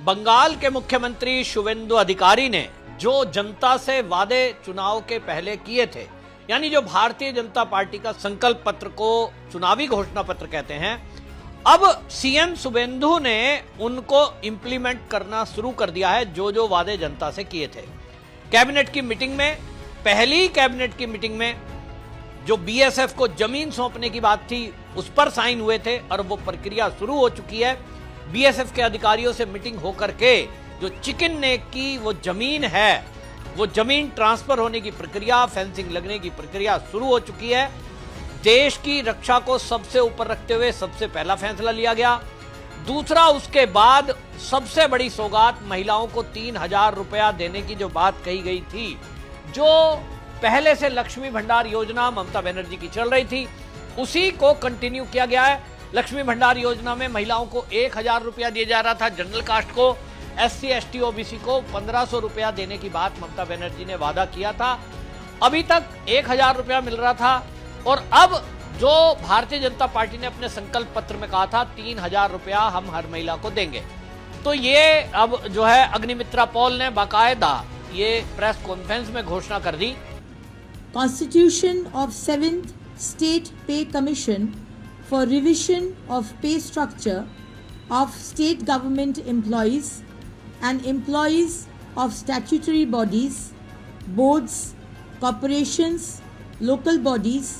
बंगाल के मुख्यमंत्री शुवेंदु अधिकारी ने जो जनता से वादे चुनाव के पहले किए थे, यानी जो भारतीय जनता पार्टी का संकल्प पत्र को चुनावी घोषणा पत्र कहते हैं, अब सीएम शुवेंदु ने उनको इंप्लीमेंट करना शुरू कर दिया है। जो जो वादे जनता से किए थे, कैबिनेट की मीटिंग में, पहली कैबिनेट की मीटिंग में जो बीएसएफ को जमीन सौंपने की बात थी उस पर साइन हुए थे और वो प्रक्रिया शुरू हो चुकी है। बीएसएफ के अधिकारियों से मीटिंग होकर के जो चिकन नेक की वो जमीन है, वो जमीन ट्रांसफर होने की प्रक्रिया, फेंसिंग लगने की प्रक्रिया शुरू हो चुकी है। देश की रक्षा को सबसे ऊपर रखते हुए सबसे पहला फैसला लिया गया। दूसरा, उसके बाद सबसे बड़ी सौगात महिलाओं को 3,000 रुपया देने की जो बात कही गई थी, जो पहले से लक्ष्मी भंडार योजना ममता बनर्जी की चल रही थी, उसी को कंटिन्यू किया गया है। लक्ष्मी भंडार योजना में महिलाओं को 1,000 रुपया दिया जा रहा था, जनरल कास्ट को, एससी एसटी ओबीसी को 1,500 रुपया देने की बात ममता बनर्जी ने वादा किया था। अभी तक 1,000 रुपया मिल रहा था और अब जो भारतीय जनता पार्टी ने अपने संकल्प पत्र में कहा था 3,000 रुपया हम हर महिला को देंगे, तो ये अब जो है अग्निमित्रा पॉल ने बाकायदा ये प्रेस कॉन्फ्रेंस में घोषणा कर दी। Constitution of 7th State Pay Commission for revision of pay structure of state government employees and employees of statutory bodies, boards, corporations, local bodies,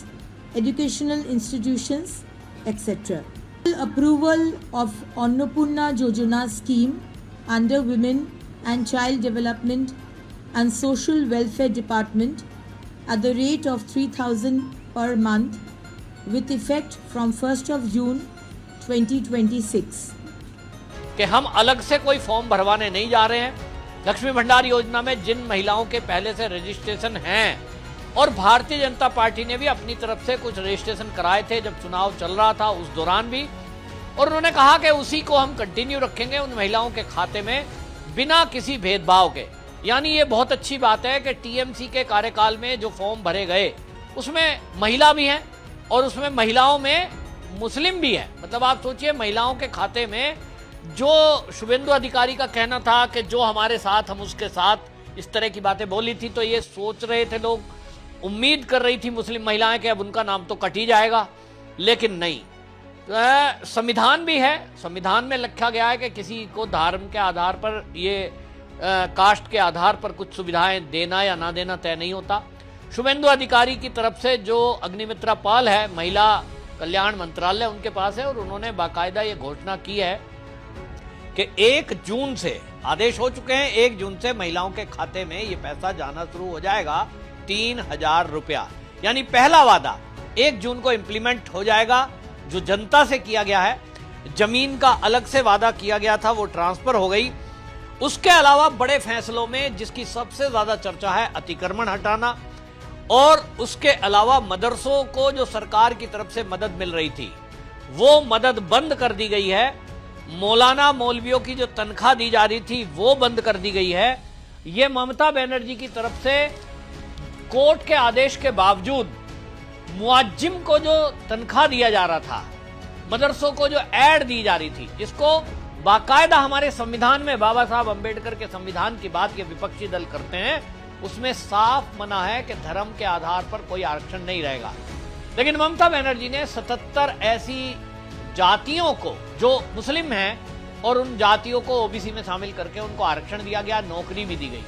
educational institutions, etc. Approval of Annapurna Yojana scheme under Women and Child Development and Social Welfare Department at the rate of 3,000 per month with effect from 1st of June 2026. कि हम अलग से कोई form भरवाने नहीं जा रहे हैं। लक्ष्मी भंडार योजना में जिन महिलाओं के पहले से रजिस्ट्रेशन हैं, और भारतीय जनता पार्टी ने भी अपनी तरफ से कुछ रजिस्ट्रेशन कराए थे जब चुनाव चल रहा था उस दौरान भी, और उन्होंने कहा कि उसी को हम कंटिन्यू रखेंगे उन महिलाओं के खाते में बिना किसी भेदभाव के। यानी ये बहुत अच्छी बात है कि टीएमसी के कार्यकाल में जो फॉर्म भरे गए उसमें महिला भी हैं और उसमें महिलाओं में मुस्लिम भी है। मतलब आप सोचिए, महिलाओं के खाते में जो शुवेंदु अधिकारी का कहना था कि जो हमारे साथ हम उसके साथ, इस तरह की बातें बोली थी, तो ये सोच रहे थे लोग, उम्मीद कर रही थी मुस्लिम महिलाएं कि अब उनका नाम तो कट ही जाएगा, लेकिन नहीं। संविधान भी है, संविधान में लिखा गया है कि किसी को धर्म के आधार पर, ये कास्ट के आधार पर कुछ सुविधाएं देना या ना देना तय नहीं होता। शुवेंदु अधिकारी की तरफ से जो अग्निमित्रा पॉल है, महिला कल्याण मंत्रालय उनके पास है, और उन्होंने बाकायदा ये घोषणा की है कि 1 जून से, आदेश हो चुके हैं, 1 जून से महिलाओं के खाते में ये पैसा जाना शुरू हो जाएगा, 3,000 रुपया। यानी पहला वादा 1 जून को इंप्लीमेंट हो जाएगा जो जनता से किया गया है। जमीन का अलग से वादा किया गया था, वो ट्रांसफर हो गई। उसके अलावा बड़े फैसलों में जिसकी सबसे ज्यादा चर्चा है, अतिक्रमण हटाना, और उसके अलावा मदरसों को जो सरकार की तरफ से मदद मिल रही थी वो मदद बंद कर दी गई है। मौलाना मौलवियों की जो तनख्वाह दी जा रही थी वो बंद कर दी गई है। ये ममता बनर्जी की तरफ से कोर्ट के आदेश के बावजूद मुआज्जिम को जो तनख्वाह दिया जा रहा था, मदरसों को जो ऐड दी जा रही थी, जिसको बाकायदा हमारे संविधान में, बाबा साहब अंबेडकर के संविधान की बात के विपक्षी दल करते हैं, उसमें साफ मना है कि धर्म के आधार पर कोई आरक्षण नहीं रहेगा। लेकिन ममता बनर्जी ने 77 ऐसी जातियों को जो मुस्लिम हैं और उन जातियों को ओबीसी में शामिल करके उनको आरक्षण दिया गया, नौकरी भी दी गई,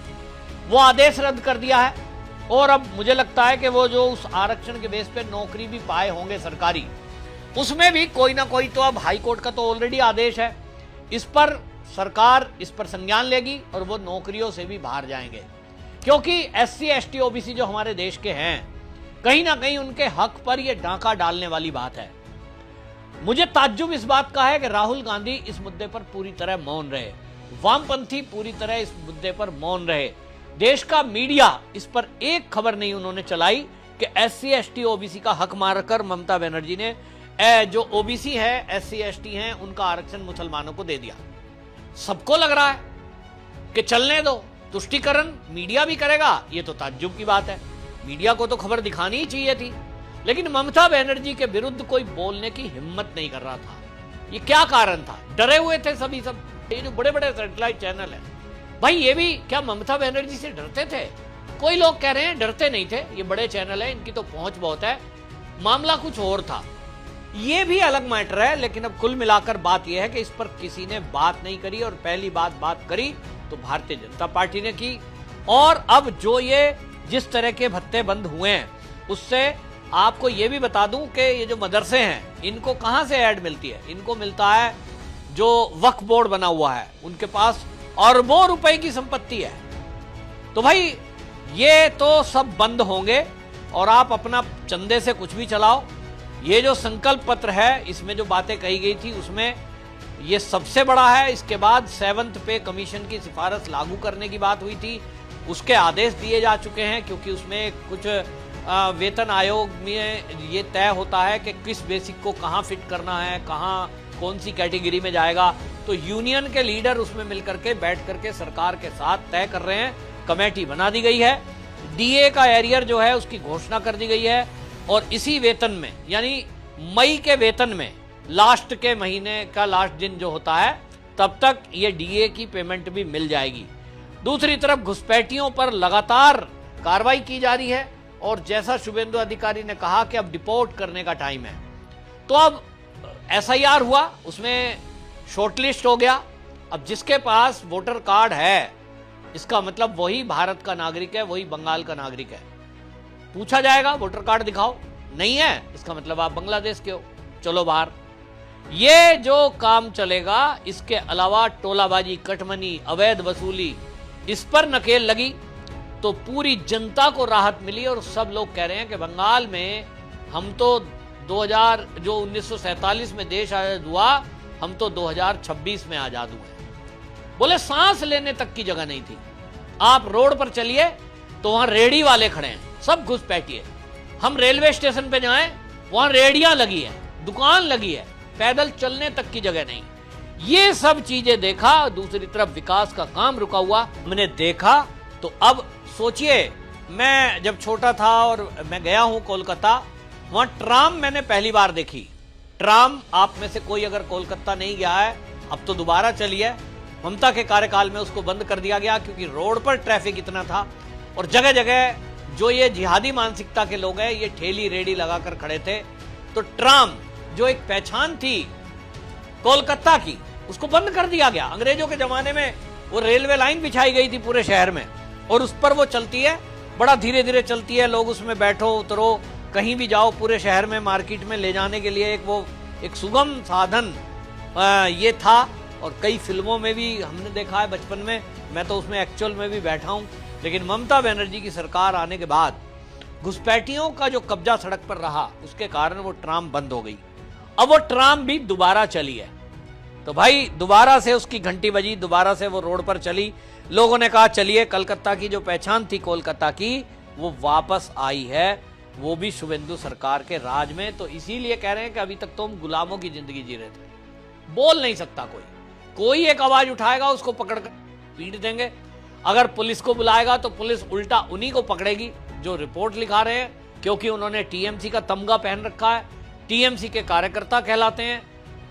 वो आदेश रद्द कर दिया है। और अब मुझे लगता है कि वो जो उस आरक्षण के बेस पे नौकरी भी पाए होंगे सरकारी, उसमें भी कोई ना कोई, तो अब हाईकोर्ट का तो ऑलरेडी आदेश है, इस पर सरकार इस पर संज्ञान लेगी और वो नौकरियों से भी बाहर जाएंगे। क्योंकि एससी एसटी ओबीसी जो हमारे देश के हैं, कहीं ना कहीं उनके हक पर यह डांका डालने वाली बात है। मुझे ताज्जुब इस बात का है कि राहुल गांधी इस मुद्दे पर पूरी तरह मौन रहे, वामपंथी पूरी तरह इस मुद्दे पर मौन रहे। देश का मीडिया इस पर एक खबर नहीं उन्होंने चलाई कि एससी एसटी ओबीसी का हक मारकर ममता बनर्जी ने जो ओबीसी है, एससी एसटी हैं, उनका आरक्षण मुसलमानों को दे दिया। सबको लग रहा है कि चलने दो, तुष्टीकरण मीडिया भी करेगा। ये तो ताज्जुब की बात है, मीडिया को तो खबर दिखानी ही चाहिए थी, लेकिन ममता बनर्जी के विरुद्ध कोई बोलने की हिम्मत नहीं कर रहा था। ये क्या कारण था? डरे हुए थे सभी सब ये जो बड़े बड़े सैटेलाइट चैनल है, भाई ये भी क्या ममता बनर्जी से डरते थे? कोई लोग कह रहे हैं डरते नहीं थे, ये बड़े चैनल है, इनकी तो पहुंच बहुत है। मामला कुछ और था, ये भी अलग मैटर है। लेकिन अब कुल मिलाकर बात यह है कि इस पर किसी ने बात नहीं करी, और पहली बात करी तो भारतीय जनता पार्टी ने की। और अब जो ये जिस तरह के भत्ते बंद हुए हैं, उससे आपको ये भी बता दूं कि ये जो मदरसे हैं, इनको कहां से ऐड मिलती है? इनको मिलता है जो वक्फ बोर्ड बना हुआ है, उनके पास अरबों रुपए की संपत्ति है। तो भाई ये तो सब बंद होंगे और आप अपना चंदे से कुछ भी चलाओ। ये जो संकल्प पत्र है, इसमें जो बातें कही गई थी, उसमें ये सबसे बड़ा है। इसके बाद 7th पे कमीशन की सिफारिश लागू करने की बात हुई थी, उसके आदेश दिए जा चुके हैं, क्योंकि उसमें कुछ वेतन आयोग में ये तय होता है कि किस बेसिक को कहाँ फिट करना है, कहाँ कौन सी कैटेगरी में जाएगा। तो यूनियन के लीडर उसमें मिलकर के बैठ करके सरकार के साथ तय कर रहे हैं। कमेटी बना दी गई है, डीए का एरियर जो है उसकी घोषणा कर दी गई है, और इसी वेतन में, यानी मई के वेतन में लास्ट के महीने का लास्ट दिन जो होता है, तब तक ये डीए की पेमेंट भी मिल जाएगी। दूसरी तरफ घुसपैठियों पर लगातार कार्रवाई की जा रही है, और जैसा शुभेंदु अधिकारी ने कहा कि अब डिपोर्ट करने का टाइम है। तो अब एसआईआर हुआ, उसमें शॉर्टलिस्ट हो गया। अब जिसके पास वोटर कार्ड है, इसका मतलब वही भारत का नागरिक है, वही बंगाल का नागरिक है। पूछा जाएगा वोटर कार्ड दिखाओ, नहीं है, इसका मतलब आप बांग्लादेश के हो, चलो बाहर। ये जो काम चलेगा, इसके अलावा टोलाबाजी, कटमनी, अवैध वसूली, इस पर नकेल लगी तो पूरी जनता को राहत मिली। और सब लोग कह रहे हैं कि बंगाल में हम तो 1947 में देश आजाद हुआ, हम तो 2026 में आजाद हुए। बोले सांस लेने तक की जगह नहीं थी। आप रोड पर चलिए तो वहां रेडी वाले खड़े हैं, सब घुसपैठी है। हम रेलवे स्टेशन पे जाएं, वहां रेडियां लगी है, दुकान लगी है, पैदल चलने तक की जगह नहीं। ये सब चीजें देखा, दूसरी तरफ विकास का काम रुका हुआ हमने देखा। तो अब सोचिए, मैं जब छोटा था और मैं गया हूं कोलकाता, वहां ट्राम मैंने पहली बार देखी। ट्राम, आप में से कोई अगर कोलकाता नहीं गया है, अब तो दोबारा चली है। ममता के कार्यकाल में उसको बंद कर दिया गया, क्योंकि रोड पर ट्रैफिक इतना था, और जगह जगह जो ये जिहादी मानसिकता के लोग हैं, ये ठेली रेडी लगाकर खड़े थे। तो ट्राम जो एक पहचान थी कोलकाता की, उसको बंद कर दिया गया। अंग्रेजों के जमाने में वो रेलवे लाइन बिछाई गई थी पूरे शहर में, और उस पर वो चलती है, बड़ा धीरे धीरे चलती है, लोग उसमें बैठो उतरो, कहीं भी जाओ पूरे शहर में, मार्केट में ले जाने के लिए एक सुगम साधन ये था। और कई फिल्मों में भी हमने देखा है बचपन में, मैं तो उसमें एक्चुअल में भी बैठा हूं। लेकिन ममता बनर्जी की सरकार आने के बाद घुसपैठियों का जो कब्जा सड़क पर रहा, उसके कारण वो ट्राम बंद हो गई। अब वो ट्राम भी दोबारा चली है। तो भाई दोबारा से उसकी घंटी बजी, दोबारा से वो रोड पर चली। लोगों ने कहा चलिए, कलकत्ता की जो पहचान थी कोलकाता की, वो वापस आई है, वो भी शुभेंदु सरकार के राज में। तो इसीलिए कह रहे हैं कि अभी तक तो हम गुलामों की जिंदगी जी रहे थे। बोल नहीं सकता कोई एक आवाज उठाएगा, उसको पकड़कर पीट देंगे। अगर पुलिस को बुलाएगा तो पुलिस उल्टा उन्हीं को पकड़ेगी जो रिपोर्ट लिखा रहे हैं, क्योंकि उन्होंने टीएमसी का तमगा पहन रखा है, टीएमसी के कार्यकर्ता कहलाते हैं।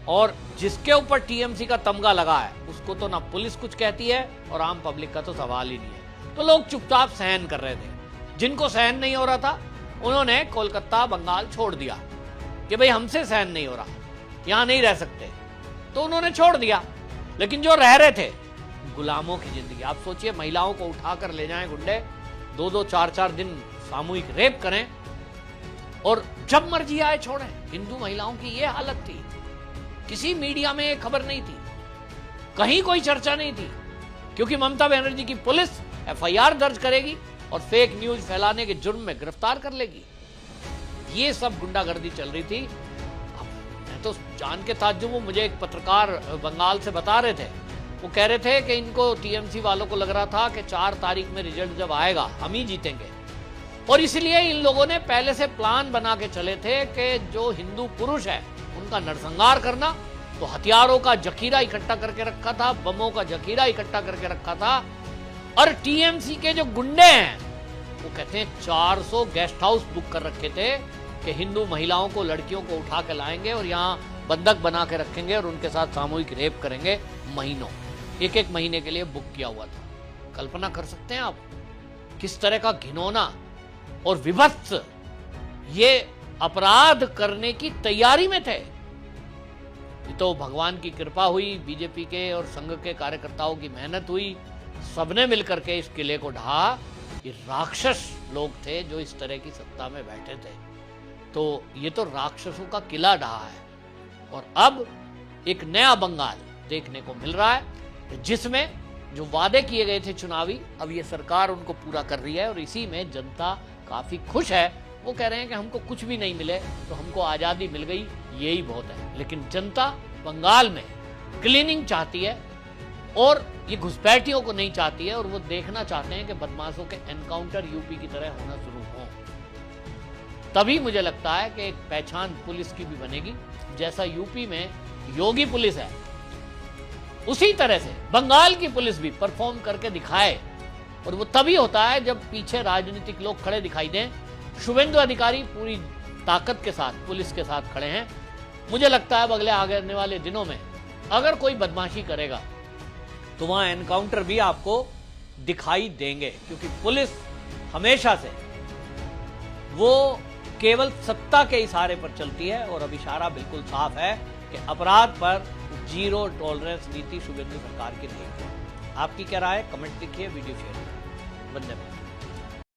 और जिसके ऊपर टीएमसी का तमगा लगा है, उसको तो ना पुलिस कुछ कहती है, और आम पब्लिक का तो सवाल ही नहीं है। तो लोग चुपचाप सहन कर रहे थे। जिनको सहन नहीं हो रहा था, उन्होंने कोलकाता, बंगाल छोड़ दिया कि भाई हमसे सहन नहीं हो रहा, यहां नहीं रह सकते, तो उन्होंने छोड़ दिया। लेकिन जो रह रहे थे, गुलामों की जिंदगी। आप सोचिए, महिलाओं को उठाकर ले जाएं गुंडे, 2-2, 4-4 दिन सामूहिक रेप करें, और जब मर्जी आए छोड़ें। हिंदू महिलाओं की यह हालत थी। किसी मीडिया में यह खबर नहीं थी, कहीं कोई चर्चा नहीं थी, क्योंकि ममता बनर्जी की पुलिस एफआईआर दर्ज करेगी और फेक न्यूज फैलाने के जुर्म में गिरफ्तार कर लेगी। ये सब गुंडागर्दी चल रही थी। मैं तो जान के ताज्जुब हूं, मुझे एक पत्रकार बंगाल से बता रहे थे, वो कह रहे थे कि इनको टीएमसी वालों को लग रहा था कि 4 तारीख में रिजल्ट जब आएगा हम ही जीतेंगे, और इसलिए इन लोगों ने पहले से प्लान बना के चले थे कि जो हिंदू पुरुष है उनका नरसंहार करना। तो हथियारों का जखीरा इकट्ठा करके रखा था, बमों का जखीरा इकट्ठा करके रखा था। और टीएमसी के जो गुंडे हैं, वो कहते हैं 400 गेस्ट हाउस बुक कर रखे थे कि हिंदू महिलाओं को, लड़कियों को उठा के लाएंगे और यहाँ बंधक बना के रखेंगे और उनके साथ सामूहिक रेप करेंगे महीनों। एक एक महीने के लिए बुक किया हुआ था। कल्पना कर सकते हैं आप किस तरह का घिनौना और विभत्स ये अपराध करने की तैयारी में थे। ये तो भगवान की कृपा हुई, बीजेपी के और संघ के कार्यकर्ताओं की मेहनत हुई, सबने मिलकर के इस किले को ढहा। ये राक्षस लोग थे जो इस तरह की सत्ता में बैठे थे। तो ये तो राक्षसों का किला ढहा है और अब एक नया बंगाल देखने को मिल रहा है जिसमें जो वादे किए गए थे चुनावी, अब ये सरकार उनको पूरा कर रही है और इसी में जनता काफी खुश है। वो कह रहे हैं कि हमको कुछ भी नहीं मिले तो हमको आजादी मिल गई, यही बहुत है। लेकिन जनता बंगाल में क्लीनिंग चाहती है और ये घुसपैठियों को नहीं चाहती है और वो देखना चाहते हैं कि बदमाशों के एनकाउंटर यूपी की तरह होना शुरू हो। तभी मुझे लगता है कि एक पहचान पुलिस की भी बनेगी। जैसा यूपी में योगी पुलिस है उसी तरह से बंगाल की पुलिस भी परफॉर्म करके दिखाए। और वो तभी होता है जब पीछे राजनीतिक लोग खड़े दिखाई दें। शुभेंदु अधिकारी पूरी ताकत के साथ पुलिस के साथ खड़े हैं। मुझे लगता है अब अगले आने वाले दिनों में अगर कोई बदमाशी करेगा तो वहां एनकाउंटर भी आपको दिखाई देंगे, क्योंकि पुलिस हमेशा से वो केवल सत्ता के इशारे पर चलती है और अब इशारा बिल्कुल साफ है कि अपराध पर जीरो टॉलरेंस नीति शुभेंदु सरकार की नहीं है। आपकी क्या राय है? कमेंट लिखिए, वीडियो शेयर करिए। धन्यवाद।